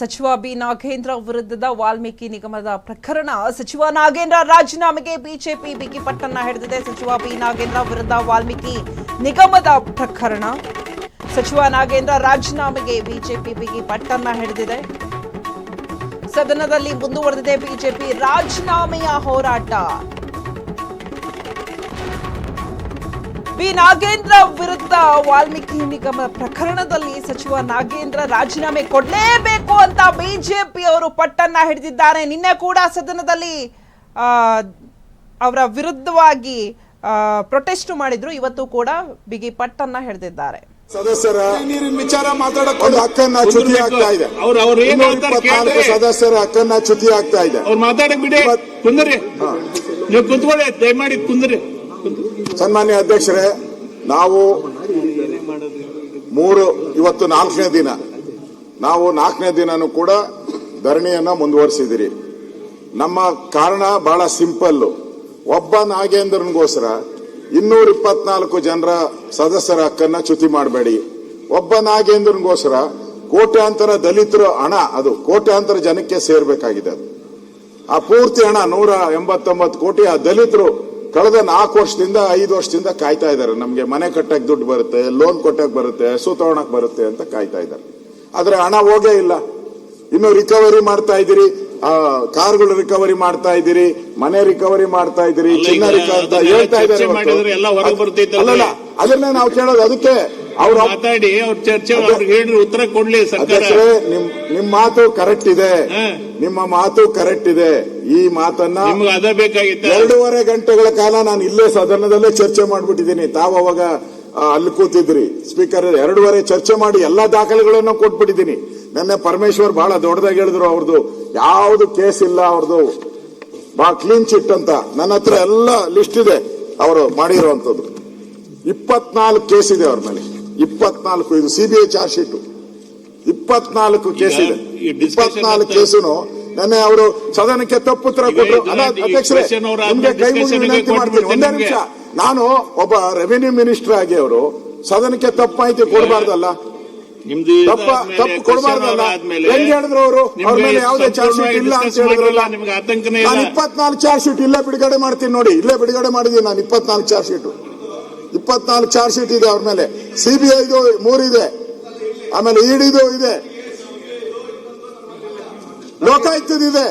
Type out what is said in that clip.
ಸಚಿವ ಬಿ ನಾಗೇಂದ್ರ ವಿರುದ್ಧದ ವಾಲ್ಮೀಕಿ ನಿಗಮದ ಪ್ರಕರಣ. ಸಚಿವ ನಾಗೇಂದ್ರ ರಾಜೀನಾಮೆಗೆ ಬಿಜೆಪಿ ಬಿಗಿ ಪಟ್ಟನ್ನ ಹಿಡಿದಿದೆ. ಸಚಿವ ಬಿ ನಾಗೇಂದ್ರ ವಿರುದ್ಧ ವಾಲ್ಮೀಕಿ ನಿಗಮದ ಪ್ರಕರಣ. ಸಚಿವ ನಾಗೇಂದ್ರ ರಾಜೀನಾಮೆಗೆ ಬಿಜೆಪಿ ಬಿಗಿ ಪಟ್ಟನ್ನ ಹಿಡಿದಿದೆ. ಸದನದಲ್ಲಿ ಮುಂದುವರೆದಿದೆ ಬಿಜೆಪಿ ರಾಜೀನಾಮೆಯ ಹೋರಾಟ. ಬಿ ನಾಗೇಂದ್ರ ವಿರುದ್ಧ ವಾಲ್ಮೀಕಿ ನಿಗಮ ಪ್ರಕರಣದಲ್ಲಿ ಸಚಿವ ನಾಗೇಂದ್ರ ರಾಜೀನಾಮೆ ಕೊಡಲೇಬೇಕು ಅಂತ ಬಿಜೆಪಿ ಅವರು ಪಟ್ಟನ್ನ ಹಿಡಿದಿದ್ದಾರೆ. ನಿನ್ನೆ ಕೂಡ ಸದನದಲ್ಲಿ ಅವರ ವಿರುದ್ಧವಾಗಿ ಪ್ರೊಟೆಸ್ಟ್ ಮಾಡಿದ್ರು. ಇವತ್ತು ಕೂಡ ಬಿಗಿ ಪಟ್ಟನ್ನ ಹಿಡಿದಿದ್ದಾರೆ. ಸದಸ್ಯರ ವಿಚಾರ ಮಾತಾಡೋದು ಹಕ್ಕನ್ನ ಚ್ಯುತಿ ಆಗ್ತಾ ಇದೆ. ಸದಸ್ಯರ ಹಕ್ಕನ್ನ ಚ್ಯುತಿ ಆಗ್ತಾ ಇದೆ. ಅವ್ರು ಮಾತಾಡಕ್ ಬಿಡಿ, ಕುಂದ್ರಿ, ನೀವು ಕುಂತ್ಕೊಳ್ಳಿ, ದಯಮಾಡಿ ಕುಂದ್ರಿ. ಸನ್ಮಾನ್ಯ ಅಧ್ಯಕ್ಷರೇ, ನಾವು ಇವತ್ತು ನಾಲ್ಕನೇ ದಿನನೂ ಕೂಡ ಧರಣಿಯನ್ನ ಮುಂದುವರಿಸಿದಿರಿ. ನಮ್ಮ ಕಾರಣ ಬಹಳ ಸಿಂಪಲ್. ಒಬ್ಬ ನಾಗೇಂದ್ರನ್ಗೋಸ್ಕರ 224 ಜನರ ಸದಸ್ಯರ ಹಕ್ಕನ್ನ ಚ್ಯುತಿ ಮಾಡಬೇಡಿ. ಒಬ್ಬ ನಾಗೇಂದ್ರನ್ಗೋಸ್ಕರ ಕೋಟ್ಯಾಂತರ ದಲಿತರ ಹಣ, ಅದು ಕೋಟ್ಯಾಂತರ ಜನಕ್ಕೆ ಸೇರ್ಬೇಕಾಗಿದೆ. ಆ ಪೂರ್ತಿ ಹಣ 189 ಕೋಟಿ ಆ ದಲಿತರು ಕಳೆದ 4 ವರ್ಷದಿಂದ 5 ವರ್ಷದಿಂದ ಕಾಯ್ತಾ ಇದ್ದಾರೆ. ನಮ್ಗೆ ಮನೆ ಕಟ್ಟಕ್ ದುಡ್ಡು ಬರುತ್ತೆ, ಲೋನ್ ಕೊಟ್ಟಕ್ ಬರುತ್ತೆ, ಹಸು ತಗೊಳಕ್ ಬರುತ್ತೆ ಅಂತ ಕಾಯ್ತಾ ಇದ್ದಾರೆ. ಆದ್ರೆ ಹಣ ಹೋಗೇ ಇಲ್ಲ. ಇನ್ನು ರಿಕವರಿ ಮಾಡ್ತಾ ಇದ್ದೀರಿ, ಕಾರ್ಗಳು ರಿಕವರಿ ಮಾಡ್ತಾ ಇದ್ದೀರಿ, ಮನೆ ರಿಕವರಿ ಮಾಡ್ತಾ ಇದ್ದೀರಿ, ಚಿನ್ನ ರಿಕವರಿ ಹೇಳ್ತಾ ಇದ್ದಾರೆ. ಅಲ್ಲಲ್ಲ, ಅದನ್ನೇ ನಾವು ಕೇಳೋದು. ಅದಕ್ಕೆ ಅವ್ರು ಮಾತಾಡಿ, ಅವ್ರು ಚರ್ಚೆ ಹೇಳಿ ಉತ್ತರ ಕೊಡ್ಲಿ. ನಿಮ್ ಮಾತು ಕರೆಕ್ಟ್ ಇದೆ, ನಿಮ್ಮ ಮಾತು ಕರೆಕ್ಟ್ ಇದೆ. ಈ ಮಾತನ್ನ ಅದೇ ಬೇಕಾಗಿತ್ತು. 2.5 ಗಂಟೆಗಳ ಕಾಲ ನಾನು ಇಲ್ಲೇ ಸದನದಲ್ಲೇ ಚರ್ಚೆ ಮಾಡ್ಬಿಟ್ಟಿದ್ದೀನಿ. ತಾವು ಅವಾಗ ಅಲ್ಲಿ ಕೂತಿದ್ರಿ. ಸ್ಪೀಕರ್ 2.5 ಚರ್ಚೆ ಮಾಡಿ ಎಲ್ಲಾ ದಾಖಲೆಗಳನ್ನು ಕೊಟ್ಬಿಟ್ಟಿದ್ದೀನಿ. ನೆನ್ನೆ ಪರಮೇಶ್ವರ್ ಬಹಳ ದೊಡ್ಡದಾಗಿ ಹೇಳಿದ್ರು, ಅವ್ರದ್ದು ಯಾವ್ದು ಕೇಸ್ ಇಲ್ಲ, ಅವ್ರದ್ದು ಬಹಳ ಕ್ಲೀನ್ ಚಿಟ್ ಅಂತ. ನನ್ನ ಹತ್ರ ಎಲ್ಲ ಲಿಸ್ಟ್ ಇದೆ ಅವರು ಮಾಡಿರುವಂತದ್ದು. 24 ಕೇಸ್ ಇದೆ ಅವ್ರ ಮೇಲೆ. 24 ಇದು ಸಿಬಿಐ ಚಾರ್ಜ್ ಶೀಟ್. 24 ಕೇಸ್ ಇದೆ. 24 ಕೇಸುನು ನೆನ್ನೆ ಅವರು ಸದನಕ್ಕೆ ತಪ್ಪುತ್ತರ ಕೊಟ್ಟರು. ಅಧ್ಯಕ್ಷರೇ, ನಿಮ್ಗೆ ಕೈ ಮುಗಿದು ವಿನಂತಿ ಮಾಡ್ತೀನಿ, ಒಂದೇ ನಿಮಿಷ. ನಾನು ಒಬ್ಬ ರೆವಿನ್ಯೂ ಮಿನಿಸ್ಟರ್ ಆಗಿ ಅವರು ಸದನಕ್ಕೆ ತಪ್ಪು ಮಾಹಿತಿ ಕೊಡಬಾರ್ದಲ್ಲ, ತಪ್ಪು ಕೊಡಬಾರ್ದಲ್ಲ. ಹೆಂಗ್ ಹೇಳಿದ್ರು ಅವರು? ಅವ್ರ ಮೇಲೆ ಯಾವುದೇ ಚಾರ್ಜ್ ಶೀಟ್ ಇಲ್ಲ ಅಂತ ಹೇಳಿದ್ರಲ್ಲ. ನಾನು 24 ಚಾರ್ಜ್ ಶೀಟ್ ಇಲ್ಲೇ ಬಿಡುಗಡೆ ಮಾಡ್ತೀನಿ ನೋಡಿ. ಇಲ್ಲೇ ಬಿಡುಗಡೆ ಮಾಡಿದೀನಿ ನಾನು 24 ಚಾರ್ಜ್ ಶೀಟ್. 24 ಚಾರ್ಜ್ ಶೀಟ್ ಇದೆ ಅವ್ರ ಮೇಲೆ. ಸಿಬಿಐದು 3 ಇದೆ, ಆಮೇಲೆ ಇಡಿದು ಇದೆ, ಲೋಕಾಯುಕ್ತದಿದೆ.